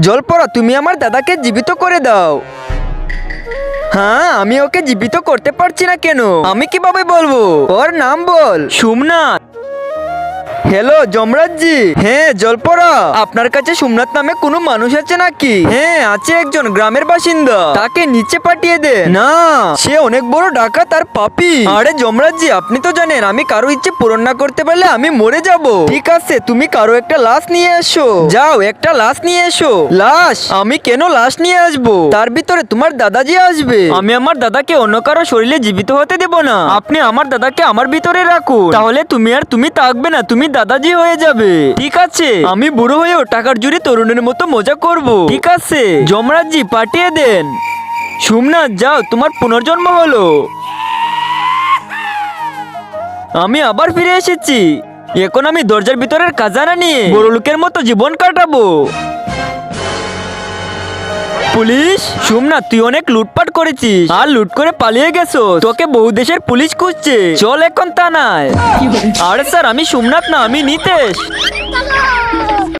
জলপরা, তুমি আমার দাদাকে জীবিত করে দাও। হ্যাঁ, আমি ওকে জীবিত করতে পারছি না কেন? আমি কিভাবে বলবো? ওর নাম বল। সোমনাথ। হ্যালো যমরাজজি। হ্যাঁ জলপরা, আপনার কাছে সোমনাথ নামে কোনো মানুষ আছে নাকি? হ্যাঁ আছে, একজন গ্রামের বাসিন্দা। তাকে নিচে পাঠিয়ে দে। না, সে অনেক বড় ডাকাত আর পাপী। আরে যমরাজজি, আপনি তো জানেন আমি কারো ইচ্ছে পূরণ না করতে পারলে আমি মরে যাব। ঠিক আছে, তুমি কারো একটা লাশ নিয়ে এসো। যাও, একটা লাশ নিয়ে এসো। লাশ? আমি কেন লাশ নিয়ে আসবো? তার ভিতরে তোমার দাদাজি আসবে। আমি আমার দাদাকে অন্য কারো শরীরে জীবিত হতে দেব না। আপনি আমার দাদাকে আমার ভিতরে রাখুন, তাহলে তুমি থাকবে না, তুমি দাদাজি হয়ে যাবে। ঠিক আছে, আমি বুড়ো হয়েও টাকার জুড়ি তরুণের মতো মজা করব। ঠিক আছে যমরাজজি, পাঠিয়ে দেন। সোমনাথ যাও, তোমার পুনর্জন্ম হলো। আমি আবার ফিরে এসেছি। এখন আমি দরজার ভিতরের খাজানা নিয়ে বড় লোকের মতো জীবন কাটাবো। পুলিশ? সোমনাথ, তুই অনেক লুটপাট করেছিস আর লুট করে পালিয়ে গেছো। তোকে বহু দেশের পুলিশ খুঁজছে। চল এখন থানায়। আরে স্যার, আমি সোমনাথ না, আমি নিতেশ।